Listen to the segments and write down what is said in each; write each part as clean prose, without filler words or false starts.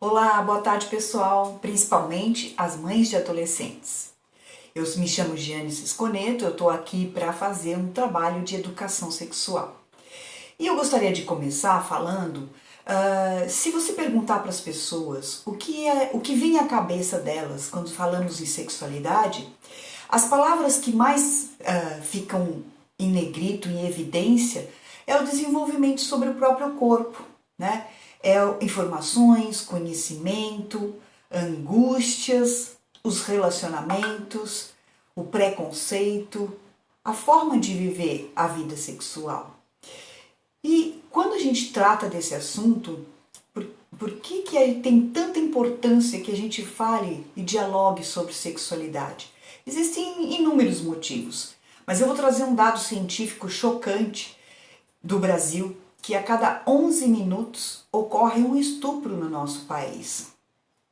Olá, boa tarde pessoal, principalmente as mães de adolescentes. Eu me chamo Giane Cisconeto, eu estou aqui para fazer um trabalho de educação sexual. E eu gostaria de começar falando, se você perguntar para as pessoas o que vem à cabeça delas quando falamos em sexualidade, as palavras que mais ficam em negrito, em evidência, é o desenvolvimento sobre o próprio corpo, né? Informações, conhecimento, angústias, os relacionamentos, o preconceito, a forma de viver a vida sexual. E quando a gente trata desse assunto, por que tem tanta importância que a gente fale e dialogue sobre sexualidade? Existem inúmeros motivos, mas eu vou trazer um dado científico chocante do Brasil, que a cada 11 minutos ocorre um estupro no nosso país.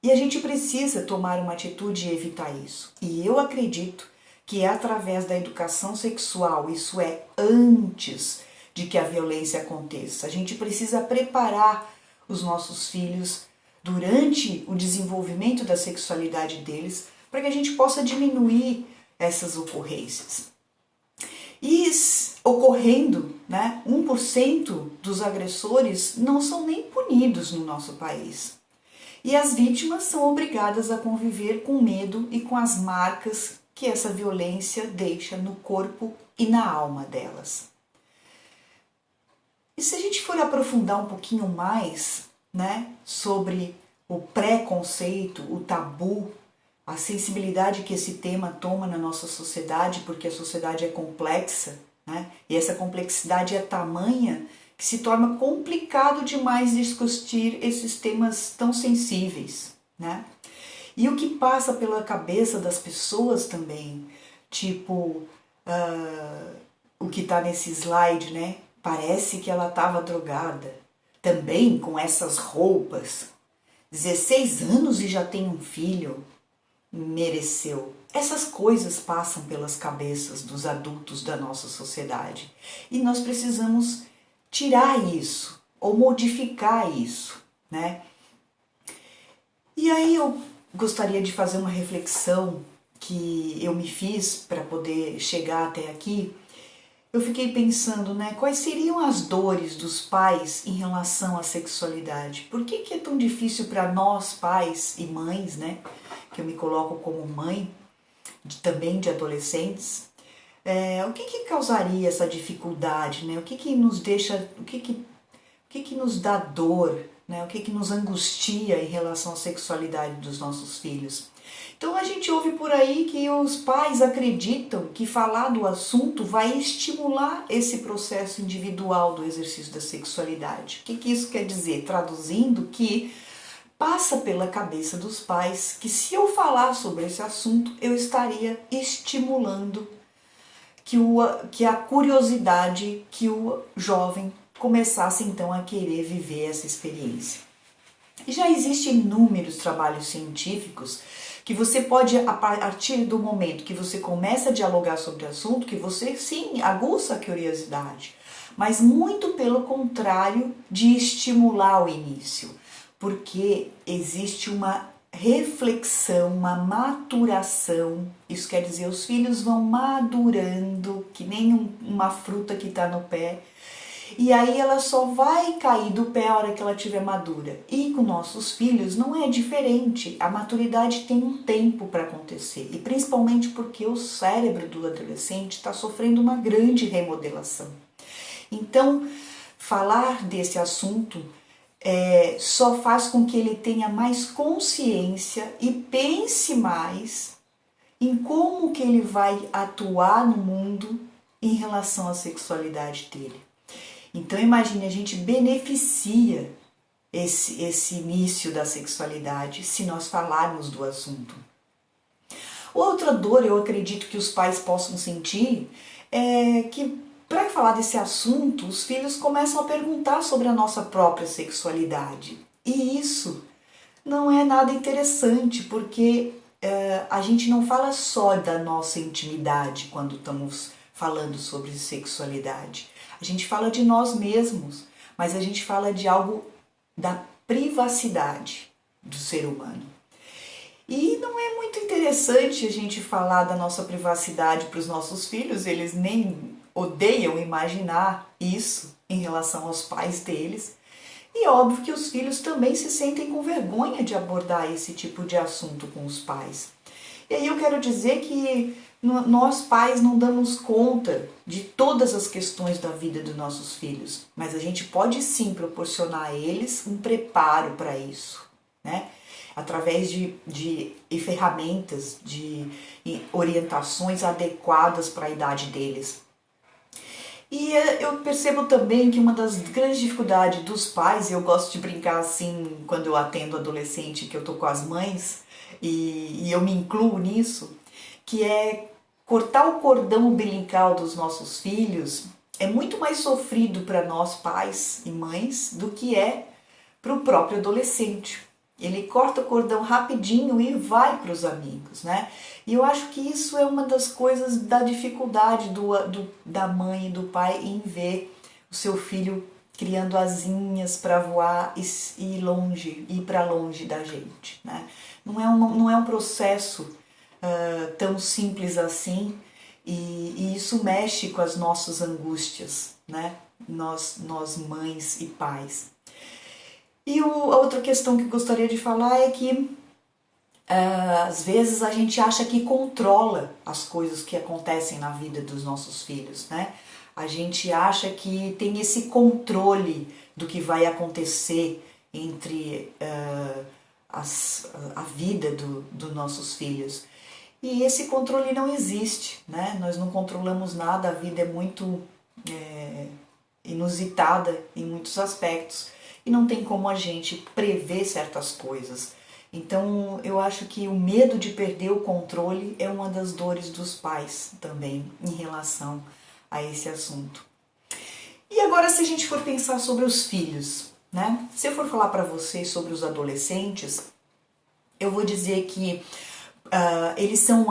E a gente precisa tomar uma atitude e evitar isso. E eu acredito que é através da educação sexual, isso é antes de que a violência aconteça. A gente precisa preparar os nossos filhos durante o desenvolvimento da sexualidade deles para que a gente possa diminuir essas ocorrências. E ocorrendo, 1% dos agressores não são nem punidos no nosso país. E as vítimas são obrigadas a conviver com medo e com as marcas que essa violência deixa no corpo e na alma delas. E se a gente for aprofundar um pouquinho mais, sobre o preconceito, o tabu, a sensibilidade que esse tema toma na nossa sociedade, porque a sociedade é complexa, e essa complexidade é tamanha que se torna complicado demais discutir esses temas tão sensíveis, E o que passa pela cabeça das pessoas também, tipo o que está nesse slide, Parece que ela estava drogada, também com essas roupas, 16 anos e já tem um filho, mereceu. Essas coisas passam pelas cabeças dos adultos da nossa sociedade e nós precisamos tirar isso ou modificar isso, E aí eu gostaria de fazer uma reflexão que eu me fiz para poder chegar até aqui. Eu fiquei pensando, quais seriam as dores dos pais em relação à sexualidade? Por que é tão difícil para nós, pais e mães, que eu me coloco como mãe, também de adolescentes, o que causaria essa dificuldade, O que nos deixa, o que nos dá dor, O que nos angustia em relação à sexualidade dos nossos filhos? Então a gente ouve por aí que os pais acreditam que falar do assunto vai estimular esse processo individual do exercício da sexualidade. O que isso quer dizer? Traduzindo, que passa pela cabeça dos pais que se eu falar sobre esse assunto, eu estaria estimulando que a curiosidade, que o jovem começasse então a querer viver essa experiência. E já existem inúmeros trabalhos científicos que você pode, a partir do momento que você começa a dialogar sobre o assunto, que você sim aguça a curiosidade, mas muito pelo contrário de estimular o início, porque existe uma reflexão, uma maturação, isso quer dizer, os filhos vão madurando, que nem uma fruta que está no pé, e aí ela só vai cair do pé a hora que ela estiver madura. E com nossos filhos não é diferente, a maturidade tem um tempo para acontecer, e principalmente porque o cérebro do adolescente está sofrendo uma grande remodelação. Então, falar desse assunto só faz com que ele tenha mais consciência e pense mais em como que ele vai atuar no mundo em relação à sexualidade dele. Então imagine, a gente beneficia esse início da sexualidade se nós falarmos do assunto. Outra dor eu acredito que os pais possam sentir é que para falar desse assunto, os filhos começam a perguntar sobre a nossa própria sexualidade. E isso não é nada interessante, porque a gente não fala só da nossa intimidade quando estamos falando sobre sexualidade. A gente fala de nós mesmos, mas a gente fala de algo da privacidade. do ser humano. E não é muito interessante a gente falar da nossa privacidade para os nossos filhos, eles nem odeiam imaginar isso em relação aos pais deles. E óbvio que os filhos também se sentem com vergonha de abordar esse tipo de assunto com os pais. E aí eu quero dizer que nós pais não damos conta de todas as questões da vida dos nossos filhos, mas a gente pode sim proporcionar a eles um preparo para isso, né? Através de ferramentas, de orientações adequadas para a idade deles. E eu percebo também que uma das grandes dificuldades dos pais, e eu gosto de brincar assim quando eu atendo adolescente, que eu tô com as mães, e eu me incluo nisso, que é cortar o cordão umbilical dos nossos filhos é muito mais sofrido para nós pais e mães do que é para o próprio adolescente. Ele corta o cordão rapidinho e vai para os amigos, né? E eu acho que isso é uma das coisas da dificuldade da mãe e do pai em ver o seu filho criando asinhas para voar e ir para longe da gente, né? Não é um processo tão simples assim e isso mexe com as nossas angústias, né? Nós mães e pais. E a outra questão que eu gostaria de falar é que às vezes a gente acha que controla as coisas que acontecem na vida dos nossos filhos, né? A gente acha que tem esse controle do que vai acontecer entre a vida dos nossos filhos. E esse controle não existe, né? Nós não controlamos nada, a vida é muito inusitada em muitos aspectos. E não tem como a gente prever certas coisas. Então eu acho que o medo de perder o controle é uma das dores dos pais também em relação a esse assunto. E agora se a gente for pensar sobre os filhos, né? Se eu for falar para vocês sobre os adolescentes, eu vou dizer que eles são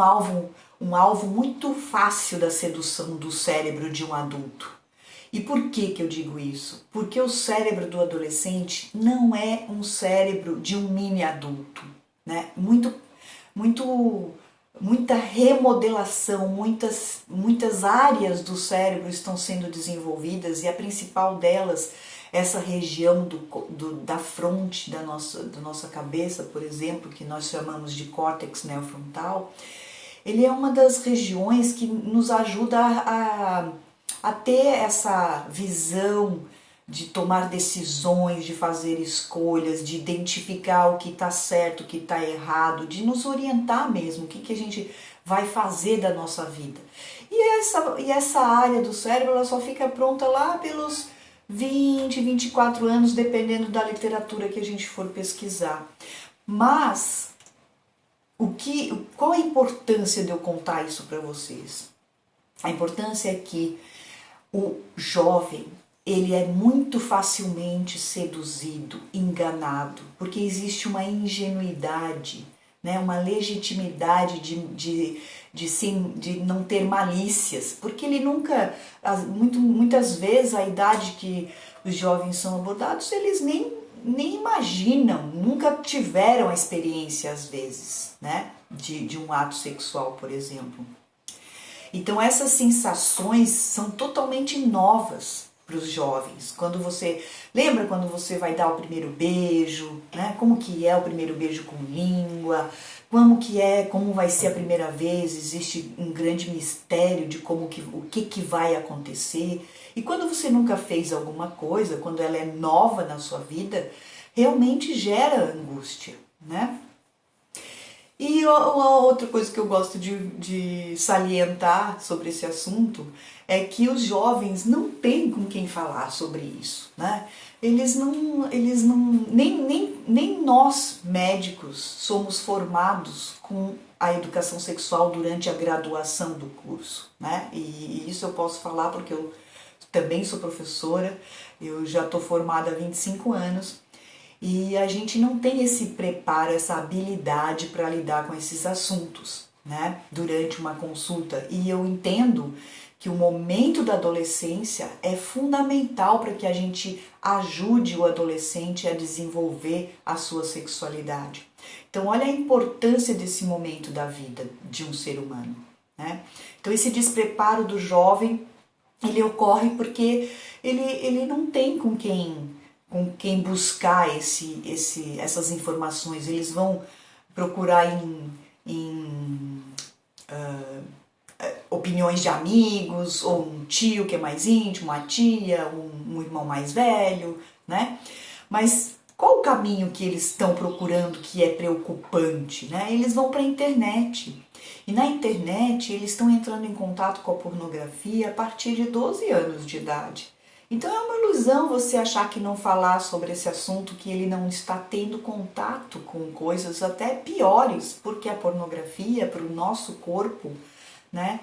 um alvo muito fácil da sedução do cérebro de um adulto. E por que eu digo isso? Porque o cérebro do adolescente não é um cérebro de um mini adulto, né? Muita remodelação, muitas áreas do cérebro estão sendo desenvolvidas e a principal delas, essa região da fronte da nossa cabeça, por exemplo, que nós chamamos de córtex neofrontal, ele é uma das regiões que nos ajuda a ter essa visão de tomar decisões, de fazer escolhas, de identificar o que está certo, o que está errado, de nos orientar mesmo, o que a gente vai fazer da nossa vida. E essa área do cérebro ela só fica pronta lá pelos 20, 24 anos, dependendo da literatura que a gente for pesquisar. Mas, qual a importância de eu contar isso para vocês? A importância é que o jovem, ele é muito facilmente seduzido, enganado, porque existe uma ingenuidade, né, uma legitimidade de não ter malícias, porque ele nunca, muitas vezes a idade que os jovens são abordados, eles nem imaginam, nunca tiveram a experiência às vezes, né, de um ato sexual, por exemplo. Então essas sensações são totalmente novas para os jovens. Lembra quando você vai dar o primeiro beijo, né? Como que é o primeiro beijo com língua? Como vai ser a primeira vez? Existe um grande mistério de o que vai acontecer. E quando você nunca fez alguma coisa, quando ela é nova na sua vida, realmente gera angústia, né? E uma outra coisa que eu gosto de salientar sobre esse assunto é que os jovens não têm com quem falar sobre isso, né? Nem nós médicos somos formados com a educação sexual durante a graduação do curso, né? E isso eu posso falar porque eu também sou professora, eu já estou formada há 25 anos. E a gente não tem esse preparo, essa habilidade para lidar com esses assuntos, né, durante uma consulta. E eu entendo que o momento da adolescência é fundamental para que a gente ajude o adolescente a desenvolver a sua sexualidade. Então, olha a importância desse momento da vida de um ser humano, né? Então, esse despreparo do jovem, ele ocorre porque ele não tem com quem buscar essas informações. Eles vão procurar em opiniões de amigos, ou um tio que é mais íntimo, uma tia, um irmão mais velho, né? Mas qual o caminho que eles estão procurando que é preocupante, né? Eles vão para a internet. E na internet eles estão entrando em contato com a pornografia a partir de 12 anos de idade. Então é uma ilusão você achar que não falar sobre esse assunto, que ele não está tendo contato com coisas até piores, porque a pornografia para o nosso corpo, né,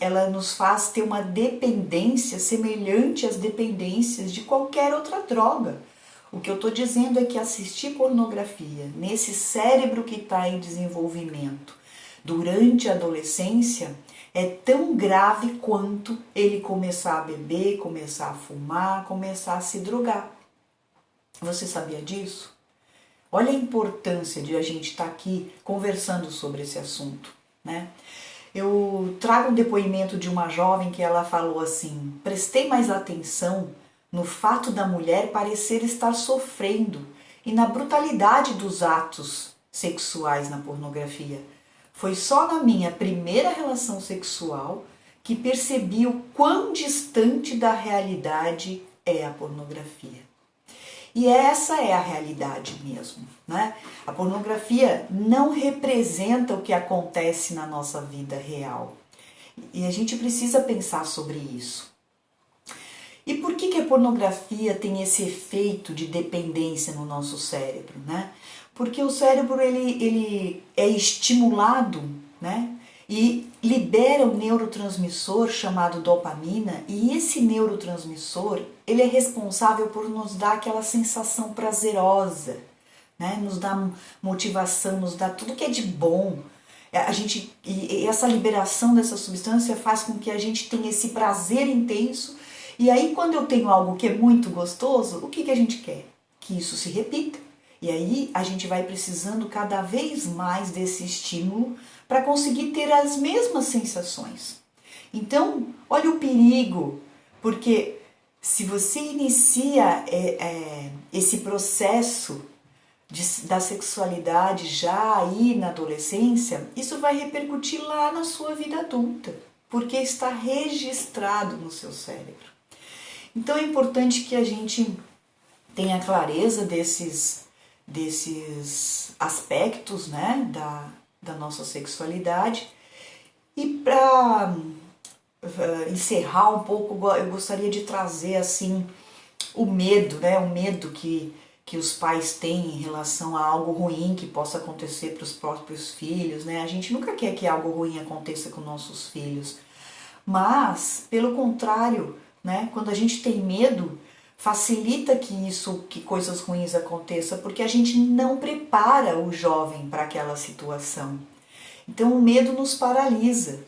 ela nos faz ter uma dependência semelhante às dependências de qualquer outra droga. O que eu estou dizendo é que assistir pornografia nesse cérebro que está em desenvolvimento durante a adolescência é tão grave quanto ele começar a beber, começar a fumar, começar a se drogar. Você sabia disso? Olha a importância de a gente estar aqui conversando sobre esse assunto, né? Eu trago um depoimento de uma jovem que ela falou assim: prestei mais atenção no fato da mulher parecer estar sofrendo e na brutalidade dos atos sexuais na pornografia. Foi só na minha primeira relação sexual que percebi o quão distante da realidade é a pornografia. E essa é a realidade mesmo, né? A pornografia não representa o que acontece na nossa vida real. E a gente precisa pensar sobre isso. E por que a pornografia tem esse efeito de dependência no nosso cérebro, né? Porque o cérebro ele é estimulado, né? E libera um neurotransmissor chamado dopamina, e esse neurotransmissor ele é responsável por nos dar aquela sensação prazerosa, né? Nos dá motivação, nos dá tudo que é de bom. E essa liberação dessa substância faz com que a gente tenha esse prazer intenso. E aí, quando eu tenho algo que é muito gostoso, o que a gente quer? Que isso se repita. E aí a gente vai precisando cada vez mais desse estímulo para conseguir ter as mesmas sensações. Então, olha o perigo, porque se você inicia esse processo da sexualidade já aí na adolescência, isso vai repercutir lá na sua vida adulta, porque está registrado no seu cérebro. Então é importante que a gente tenha clareza desses aspectos, né, da nossa sexualidade. E para encerrar um pouco, eu gostaria de trazer assim o medo, né, o medo que os pais têm em relação a algo ruim que possa acontecer para os próprios filhos, né? A gente nunca quer que algo ruim aconteça com nossos filhos, mas pelo contrário, né, quando a gente tem medo, facilita que coisas ruins aconteçam, porque a gente não prepara o jovem para aquela situação. Então o medo nos paralisa.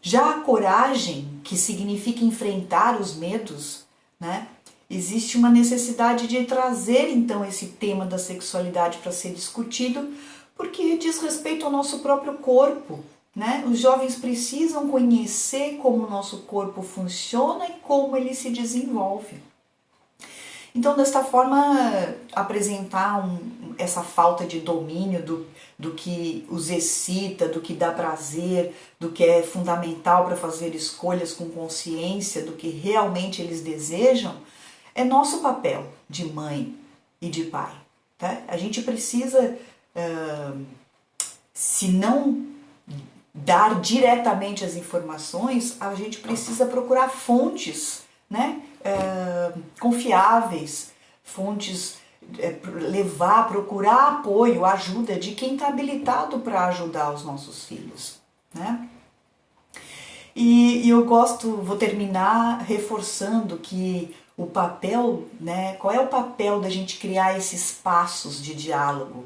Já a coragem, que significa enfrentar os medos, né? Existe uma necessidade de trazer então esse tema da sexualidade para ser discutido, porque diz respeito ao nosso próprio corpo, né? Os jovens precisam conhecer como o nosso corpo funciona e como ele se desenvolve. Então, desta forma, apresentar essa falta de domínio do que os excita, do que dá prazer, do que é fundamental para fazer escolhas com consciência, do que realmente eles desejam, é nosso papel de mãe e de pai. Tá? A gente precisa, se não dar diretamente as informações, a gente precisa procurar fontes, né, confiáveis, fontes, procurar apoio, ajuda de quem está habilitado para ajudar os nossos filhos, né? E eu vou terminar reforçando que o papel, né, qual é o papel da gente criar esses espaços de diálogo?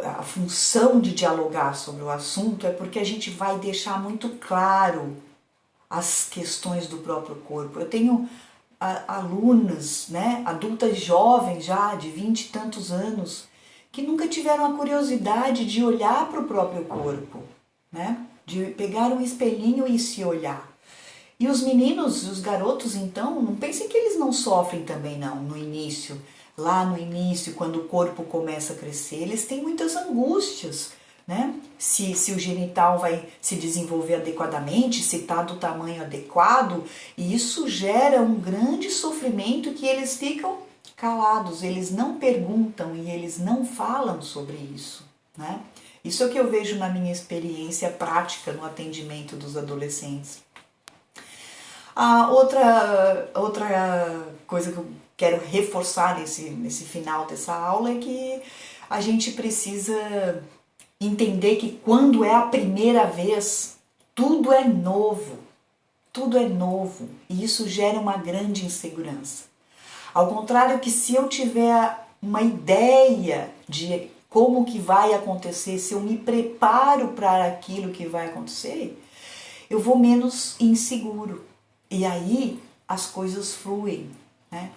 a função de dialogar sobre o assunto é porque a gente vai deixar muito claro as questões do próprio corpo. Eu tenho alunas, né, adultas jovens já, de 20 e tantos anos, que nunca tiveram a curiosidade de olhar para o próprio corpo, né, de pegar um espelhinho e se olhar. E os meninos, os garotos, então, não pensem que eles não sofrem também, não, no início. Lá no início, quando o corpo começa a crescer, eles têm muitas angústias, né? Se o genital vai se desenvolver adequadamente, se está do tamanho adequado, e isso gera um grande sofrimento que eles ficam calados, eles não perguntam e eles não falam sobre isso, né? Isso é o que eu vejo na minha experiência prática no atendimento dos adolescentes. A outra coisa que eu quero reforçar nesse final dessa aula é que a gente precisa entender que quando é a primeira vez, tudo é novo, e isso gera uma grande insegurança. Ao contrário que se eu tiver uma ideia de como que vai acontecer, se eu me preparo para aquilo que vai acontecer, eu vou menos inseguro. E aí as coisas fluem, né?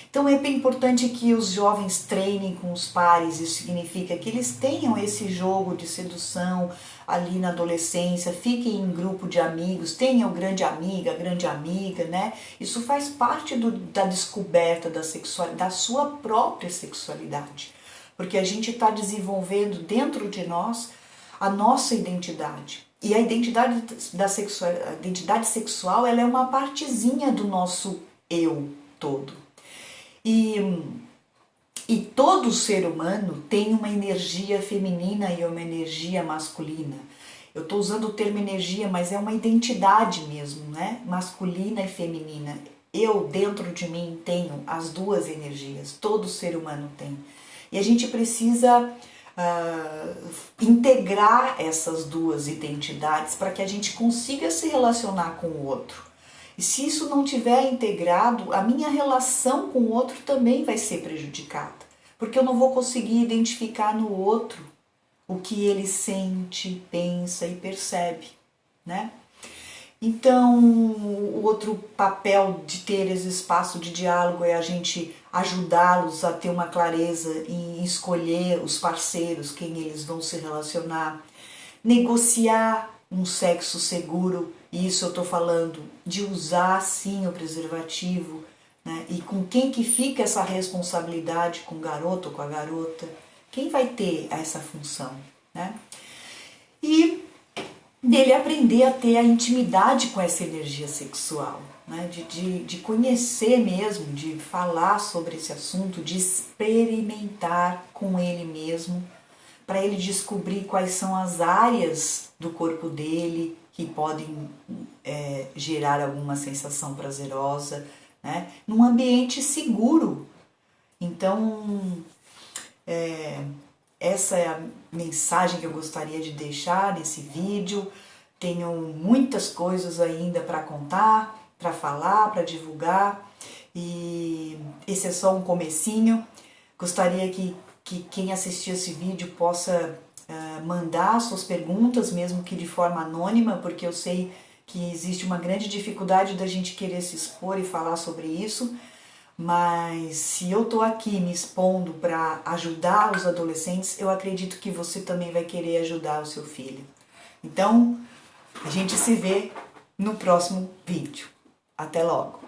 Então é bem importante que os jovens treinem com os pares, isso significa que eles tenham esse jogo de sedução ali na adolescência, fiquem em grupo de amigos, tenham grande amiga, né? Isso faz parte da descoberta da sua própria sexualidade, porque a gente está desenvolvendo dentro de nós a nossa identidade. E a identidade sexual ela é uma partezinha do nosso eu todo. E todo ser humano tem uma energia feminina e uma energia masculina. Eu estou usando o termo energia, mas é uma identidade mesmo, né? Masculina e feminina. Eu, dentro de mim, tenho as duas energias. Todo ser humano tem. E a gente precisa integrar essas duas identidades para que a gente consiga se relacionar com o outro. E se isso não tiver integrado, a minha relação com o outro também vai ser prejudicada, porque eu não vou conseguir identificar no outro o que ele sente, pensa e percebe, né? Então, o outro papel de ter esse espaço de diálogo é a gente ajudá-los a ter uma clareza em escolher os parceiros, quem eles vão se relacionar, negociar um sexo seguro, e isso eu estou falando de usar sim o preservativo, né? E com quem que fica essa responsabilidade, com o garoto ou com a garota, quem vai ter essa função, né? E dele aprender a ter a intimidade com essa energia sexual, né? De conhecer mesmo, de falar sobre esse assunto, de experimentar com ele mesmo, para ele descobrir quais são as áreas do corpo dele que podem gerar alguma sensação prazerosa, né? Num ambiente seguro. Então, essa é a mensagem que eu gostaria de deixar nesse vídeo. Tenho muitas coisas ainda para contar, para falar, para divulgar, e esse é só um comecinho. Gostaria que quem assistir esse vídeo possa mandar suas perguntas, mesmo que de forma anônima, porque eu sei que existe uma grande dificuldade da gente querer se expor e falar sobre isso. Mas se eu estou aqui me expondo para ajudar os adolescentes, eu acredito que você também vai querer ajudar o seu filho. Então, a gente se vê no próximo vídeo. Até logo!